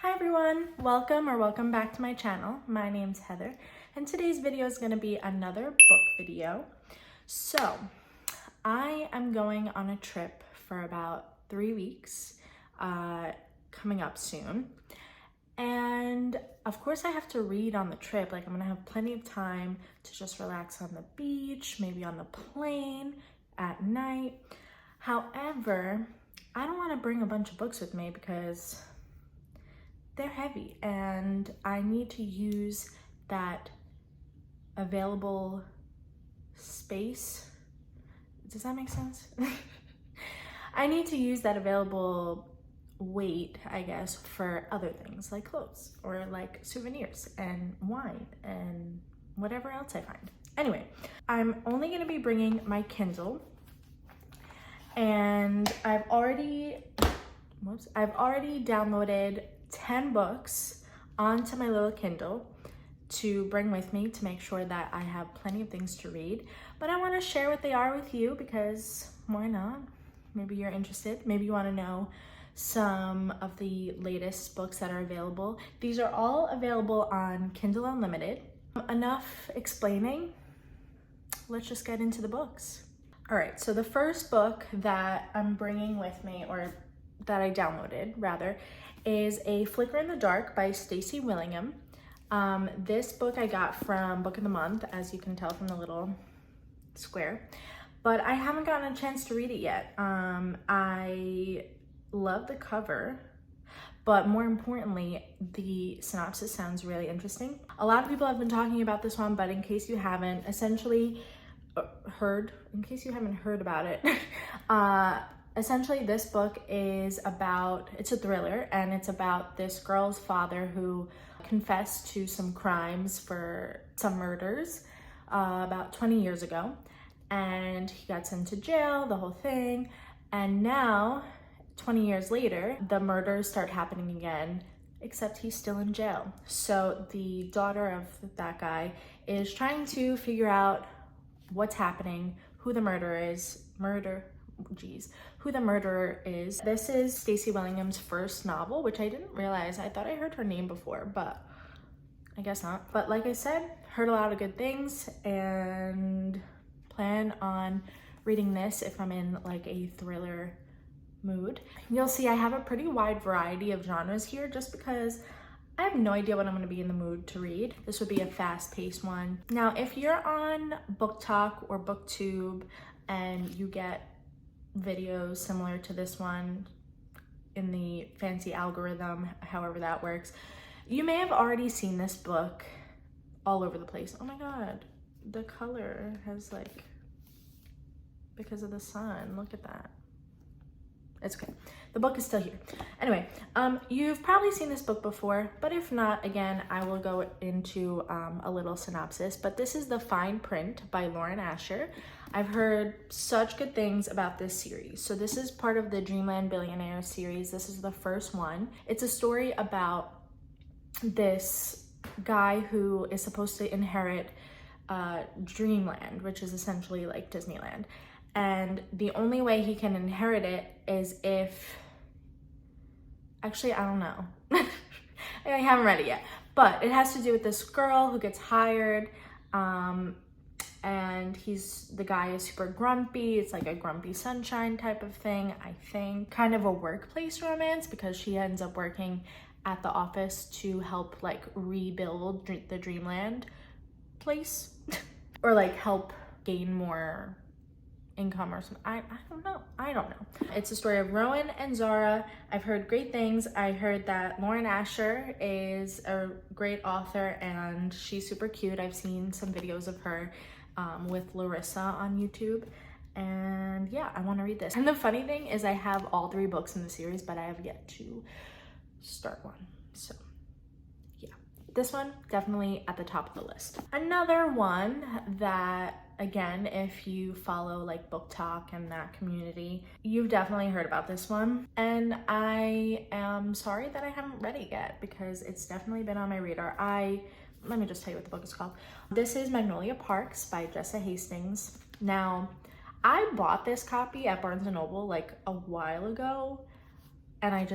Hi everyone, welcome back to my channel. My name's Heather and today's video is going to be another book video. So I am going on a trip for about 3 weeks coming up soon, and of course I have to read on the trip. Like, I'm gonna have plenty of time to just relax on the beach, maybe on the plane at night. However, I don't want to bring a bunch of books with me because they're heavy and I need to use that available space. Does that make sense? I need to use that available weight, I guess, for other things like clothes or like souvenirs and wine and whatever else I find. Anyway, I'm only gonna be bringing my Kindle, and I've already downloaded 10 books onto my little Kindle to bring with me to make sure that I have plenty of things to read. But I want to share what they are with you because why not? Maybe you're interested. Maybe you want to know some of the latest books that are available. These are all available on Kindle Unlimited. Enough explaining. Let's just get into the books. All right, so the first book that I'm bringing with me, or that I downloaded rather, is A Flicker in the Dark by Stacy Willingham. This book I got from Book of the Month, as you can tell from the little square, but I haven't gotten a chance to read it yet. I love the cover, but more importantly, the synopsis sounds really interesting. A lot of people have been talking about this one, but in case you haven't heard about it, essentially this book is about, it's a thriller, and it's about this girl's father who confessed to some crimes for some murders about 20 years ago, and he got sent to jail, the whole thing, and now 20 years later the murders start happening again, except he's still in jail. So the daughter of that guy is trying to figure out what's happening, who the murderer is. This is Stacy Willingham's first novel, which I didn't realize. I thought I heard her name before, but I guess not. But like I said, heard a lot of good things and plan on reading this if I'm in like a thriller mood. You'll see I have a pretty wide variety of genres here just because I have no idea what I'm going to be in the mood to read. This would be a fast-paced one. Now, if you're on Book Talk or BookTube and you get videos similar to this one in the fancy algorithm, however that works, you may have already seen this book all over the place. Oh my god, the color has like, because of the sun, look at that. It's okay. The book is still here. Anyway, you've probably seen this book before, but if not, again, I will go into a little synopsis. But this is The Fine Print by Lauren Asher. I've heard such good things about this series. So this is part of the Dreamland Billionaire series. This is the first one. It's a story about this guy who is supposed to inherit Dreamland, which is essentially like Disneyland. And the only way he can inherit it is if, actually, I don't know. I haven't read it yet, but it has to do with this girl who gets hired, and the guy is super grumpy. It's like a grumpy sunshine type of thing, I think. Kind of a workplace romance because she ends up working at the office to help like rebuild the Dreamland place or like help gain more income or something. I don't know. It's a story of Rowan and Zara. I've heard great things. I heard that Lauren Asher is a great author and she's super cute. I've seen some videos of her with Larissa on YouTube, and yeah, I want to read this. And the funny thing is I have all 3 books in the series, but I have yet to start one. So yeah, this one definitely at the top of the list. Another one that, again, if you follow like Book Talk and that community, you've definitely heard about this one. And I am sorry that I haven't read it yet because it's definitely been on my radar. Let me just tell you what the book is called. This is Magnolia Parks by Jessa Hastings. Now, I bought this copy at Barnes & Noble like a while ago, and I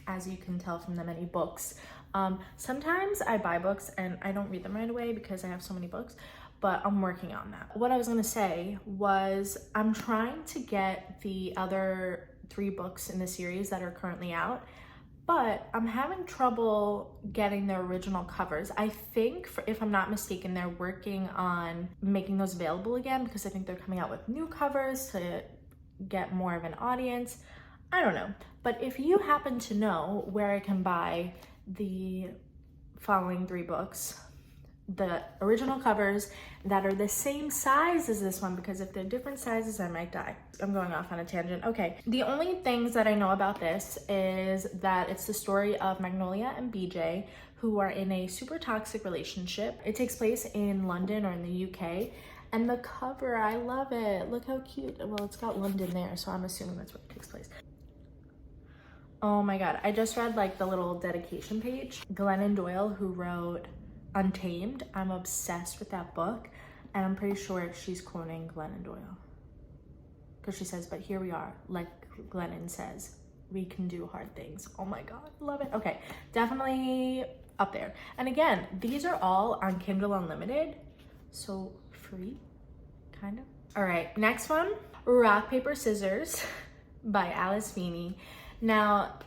as you can tell from the many books. Sometimes I buy books and I don't read them right away because I have so many books, but I'm working on that. What I was gonna say was I'm trying to get the other 3 books in the series that are currently out, but I'm having trouble getting the original covers. I think, if I'm not mistaken, they're working on making those available again because I think they're coming out with new covers to get more of an audience. I don't know. But if you happen to know where I can buy the following 3 books, the original covers that are the same size as this one, because if they're different sizes, I might die. I'm going off on a tangent. Okay, the only things that I know about this is that it's the story of Magnolia and BJ, who are in a super toxic relationship. It takes place in London or in the UK. And the cover, I love it. Look how cute. Well, it's got London there, so I'm assuming that's where it takes place. Oh my God, I just read like the little dedication page. Glennon Doyle, who wrote Untamed, I'm obsessed with that book, and I'm pretty sure she's quoting Glennon Doyle because she says, but here we are, like Glennon says, we can do hard things. Oh my God, love it. Okay, definitely up there. And again, these are all on Kindle Unlimited, so free, kind of. All right, next one, Rock, Paper, Scissors by Alice Feeney. Now,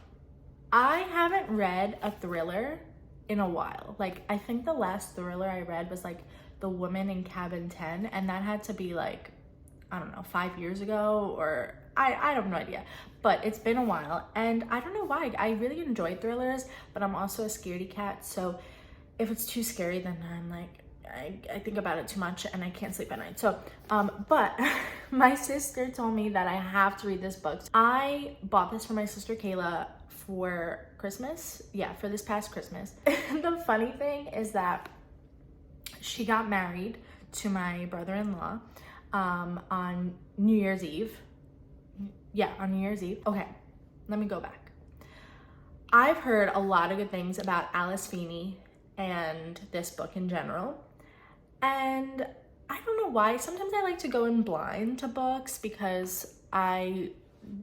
I haven't read a thriller in a while. Like, I think the last thriller I read was like The Woman in Cabin 10, and that had to be like, I don't know, 5 years ago, or I have no idea, but it's been a while. And I don't know why, I really enjoy thrillers, but I'm also a scaredy cat, so if it's too scary, then I'm like, I think about it too much and I can't sleep at night. So, but my sister told me that I have to read this book. I bought this for my sister Kayla for Christmas. Yeah, for this past Christmas. The funny thing is that she got married to my brother-in-law on New Year's Eve. Yeah, on New Year's Eve. Okay, let me go back. I've heard a lot of good things about Alice Feeney and this book in general. And I don't know why, sometimes I like to go in blind to books because I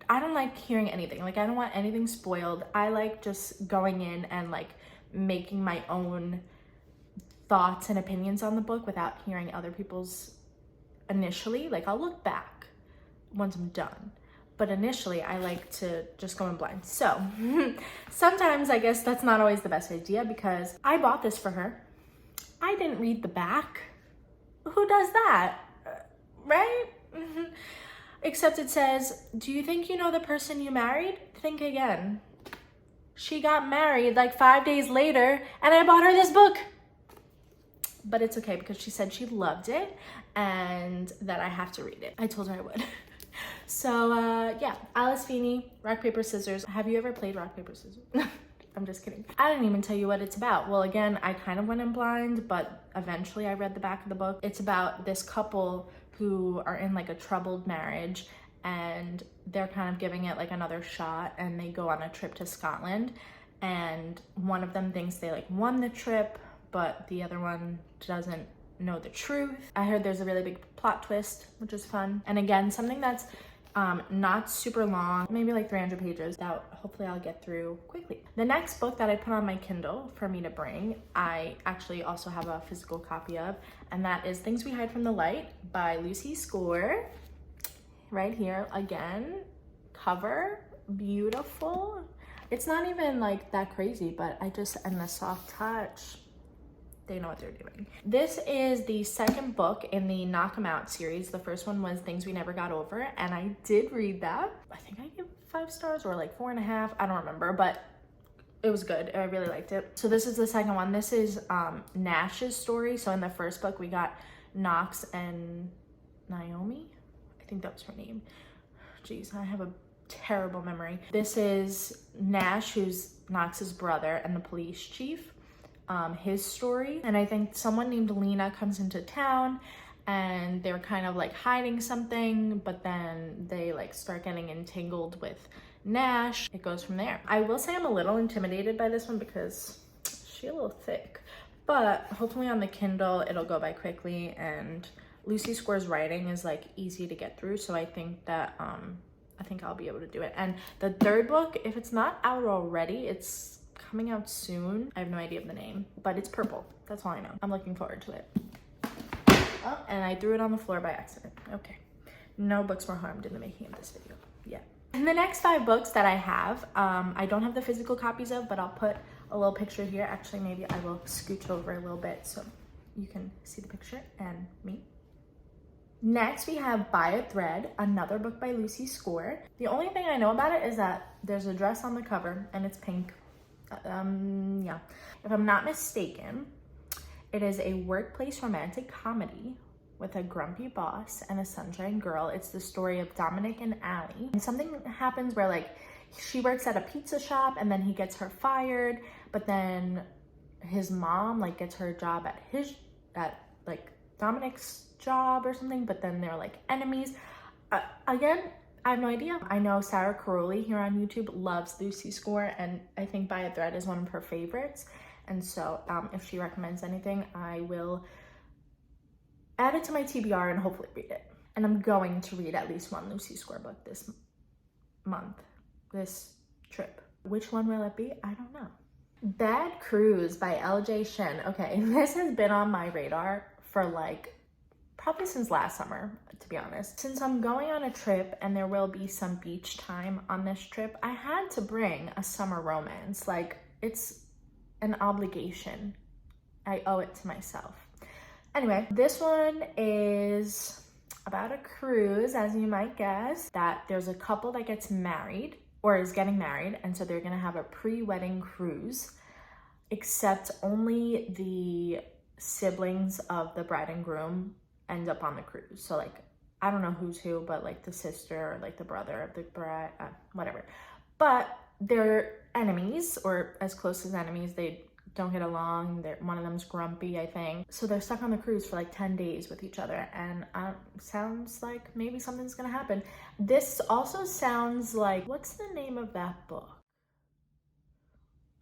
don't like hearing anything. Like, I don't want anything spoiled. I like just going in and like making my own thoughts and opinions on the book without hearing other people's initially. Like, I'll look back once I'm done, but initially I like to just go in blind. So sometimes I guess that's not always the best idea because I bought this for her. I didn't read the back. Who does that? Right? Except it says, do you think you know the person you married? Think again. She got married like 5 days later and I bought her this book. But it's okay because she said she loved it and that I have to read it. I told her I would. So yeah, Alice Feeney, Rock, Paper, Scissors. Have you ever played Rock, Paper, Scissors? I'm just kidding. I didn't even tell you what it's about. Well, again, I kind of went in blind, but eventually I read the back of the book. It's about this couple who are in like a troubled marriage and they're kind of giving it like another shot, and they go on a trip to Scotland, and one of them thinks they like won the trip, but the other one doesn't know the truth. I heard there's a really big plot twist, which is fun. And again, something that's not super long, maybe like 300 pages that hopefully I'll get through quickly. The next book that I put on my Kindle for me to bring, I actually also have a physical copy of, and that is Things We Hide from the Light by Lucy Score. Right here, again, cover, beautiful. It's not even like that crazy, but and the soft touch, they know what they're doing. This is the second book in the Knock 'Em Out series. The first one was Things We Never Got Over, and I did read that. I think I gave 5 stars or like 4.5. I don't remember, but it was good. I really liked it. So this is the second one. This is Nash's story. So in the first book, we got Knox and Naomi. I think that was her name. Jeez, I have a terrible memory. This is Nash, who's Knox's brother and the police chief. His story, and I think someone named Lena comes into town and they're kind of like hiding something, but then they like start getting entangled with Nash. It goes from there. I will say I'm a little intimidated by this one because she's a little thick, but hopefully on the Kindle it'll go by quickly, and Lucy Score's writing is like easy to get through, so I think that I think I'll be able to do it. And the third book, if it's not out already, it's coming out soon. I have no idea of the name, but it's purple. That's all I know. I'm looking forward to it. Oh, and I threw it on the floor by accident. Okay. No books were harmed in the making of this video. Yeah. And the next 5 books that I have, I don't have the physical copies of, but I'll put a little picture here. Actually, maybe I will scooch over a little bit so you can see the picture and me. Next, we have By a Thread, another book by Lucy Score. The only thing I know about it is that there's a dress on the cover and it's pink. Yeah. If I'm not mistaken, it is a workplace romantic comedy with a grumpy boss and a sunshine girl. It's the story of Dominic and Allie. And something happens where like she works at a pizza shop and then he gets her fired, but then his mom like gets her a job at like Dominic's job or something, but then they're like enemies. Again, I have no idea. I know Sarah Caroli here on YouTube loves Lucy Score, and I think By a Thread is one of her favorites. And so if she recommends anything, I will add it to my TBR and hopefully read it. And I'm going to read at least one Lucy Score book this month, this trip. Which one will it be? I don't know. Bad Cruise by LJ Shin. Okay, this has been on my radar for like probably since last summer, to be honest. Since I'm going on a trip and there will be some beach time on this trip, I had to bring a summer romance. Like, it's an obligation. I owe it to myself. Anyway, this one is about a cruise, as you might guess, that there's a couple that gets married or is getting married, and so they're gonna have a pre-wedding cruise, except only the siblings of the bride and groom end up on the cruise. So like, I don't know who's who, but like the sister or like the brother of the bride, whatever. But they're enemies, or as close as enemies. They don't get along. One of them's grumpy, I think. So they're stuck on the cruise for like 10 days with each other, and sounds like maybe something's gonna happen. This also sounds like, what's the name of that book?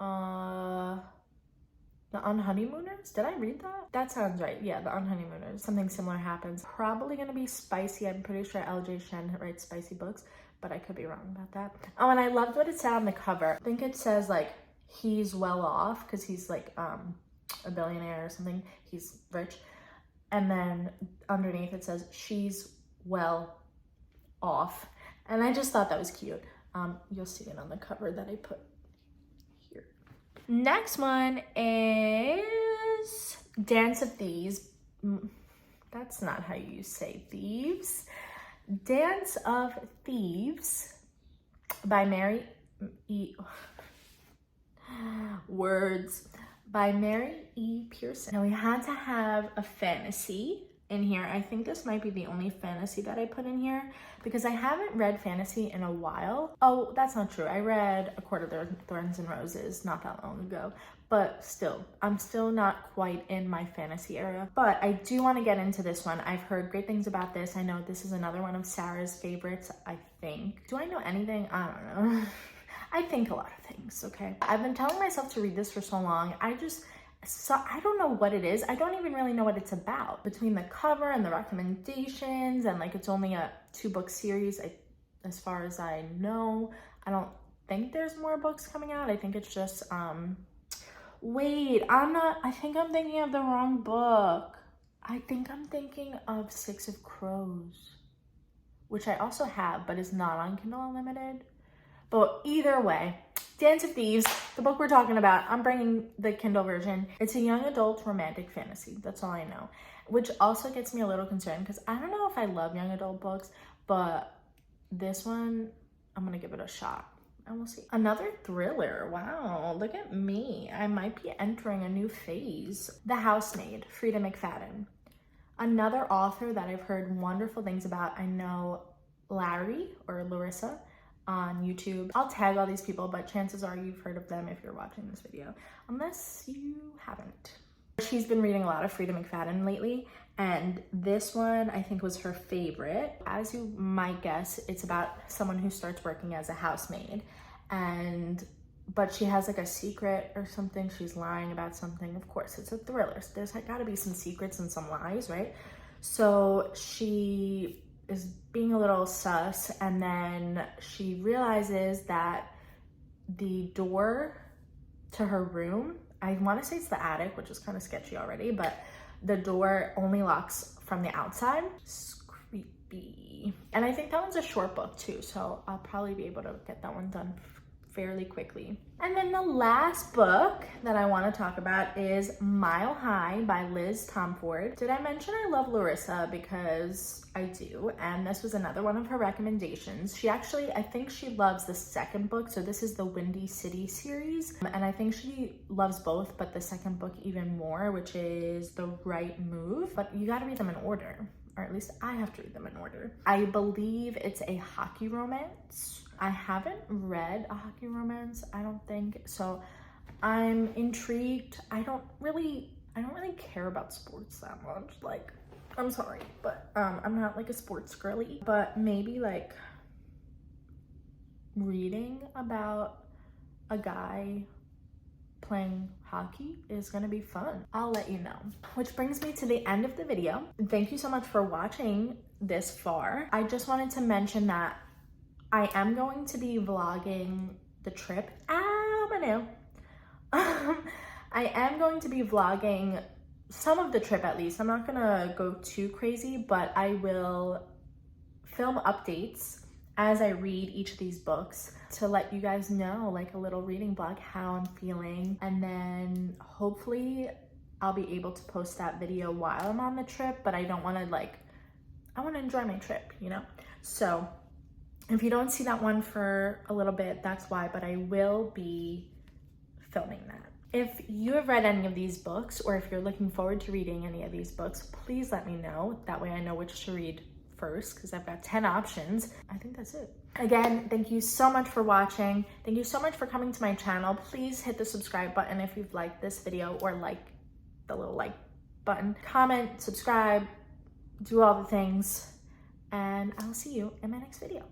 The Unhoneymooners? Did I read that? That sounds right. Yeah, The Unhoneymooners. Something similar happens. Probably gonna be spicy. I'm pretty sure LJ Shen writes spicy books, but I could be wrong about that. Oh, and I loved what it said on the cover. I think it says like, he's well off, because he's like a billionaire or something. He's rich. And then underneath it says, she's well off. And I just thought that was cute. You'll see it on the cover that I put here. Next one is Dance of Thieves. That's not how you say thieves. Dance of Thieves by Mary E. By Mary E. Pearson. Now we had to have a fantasy in here. I think this might be the only fantasy that I put in here because I haven't read fantasy in a while. Oh, that's not true. I read A Court of Thorns and Roses not that long ago, but still, I'm still not quite in my fantasy era. But I do want to get into this one. I've heard great things about this. I know this is another one of Sarah's favorites, I think. Do I know anything? I don't know. I think a lot of things, okay? I've been telling myself to read this for so long. I don't know what it is. I don't even really know what it's about. Between the cover and the recommendations, and like it's only a 2-book series, as far as I know. I don't think there's more books coming out. I think it's just, wait, I think I'm thinking of the wrong book. I think I'm thinking of 6 of Crows, which I also have, but is not on Kindle Unlimited. But either way, Dance of Thieves, the book we're talking about, I'm bringing the Kindle version. It's a young adult romantic fantasy. That's all I know. Which also gets me a little concerned because I don't know if I love young adult books, but this one, I'm going to give it a shot. And we'll see. Another thriller. Wow, look at me. I might be entering a new phase. The Housemaid, Frida McFadden. Another author that I've heard wonderful things about. I know Larry or Larissa on YouTube. I'll tag all these people, but chances are you've heard of them if you're watching this video, unless you haven't. She's been reading a lot of Frida McFadden lately, and this one I think was her favorite. As you might guess, it's about someone who starts working as a housemaid, but she has like a secret or something. She's lying about something. Of course, it's a thriller. So there's gotta be some secrets and some lies, right? So she is being a little sus, and then she realizes that the door to her room, I want to say it's the attic, which is kind of sketchy already, but the door only locks from the outside. It's creepy. And I think that one's a short book too, so I'll probably be able to get that one done fairly quickly. And then the last book that I want to talk about is Mile High by Liz Tomford. Did I mention I love Larissa? Because I do, and this was another one of her recommendations. She actually, I think she loves the second book, so this is the Windy City series, and I think she loves both, but the second book even more, which is The Right Move. But you got to read them in order, or at least I have to read them in order. I believe it's a hockey romance. I haven't read a hockey romance, I don't think, so I'm intrigued. I don't really care about sports that much. Like, I'm sorry, but I'm not like a sports girly, but maybe like reading about a guy playing hockey is gonna be fun. I'll let you know. Which brings me to the end of the video. Thank you so much for watching this far. I just wanted to mention that I am going to be vlogging the trip. I am going to be vlogging some of the trip at least. I'm not gonna go too crazy, but I will film updates as I read each of these books to let you guys know, like a little reading blog, how I'm feeling. And then hopefully I'll be able to post that video while I'm on the trip, but I don't wanna I wanna enjoy my trip, you know? So if you don't see that one for a little bit, that's why, but I will be filming that. If you have read any of these books, or if you're looking forward to reading any of these books, please let me know. That way I know which to read first, because I've got 10 options. I think that's it. Again, thank you so much for watching. Thank you so much for coming to my channel. Please hit the subscribe button if you've liked this video, or like the little like button. Comment, subscribe, do all the things, and I'll see you in my next video.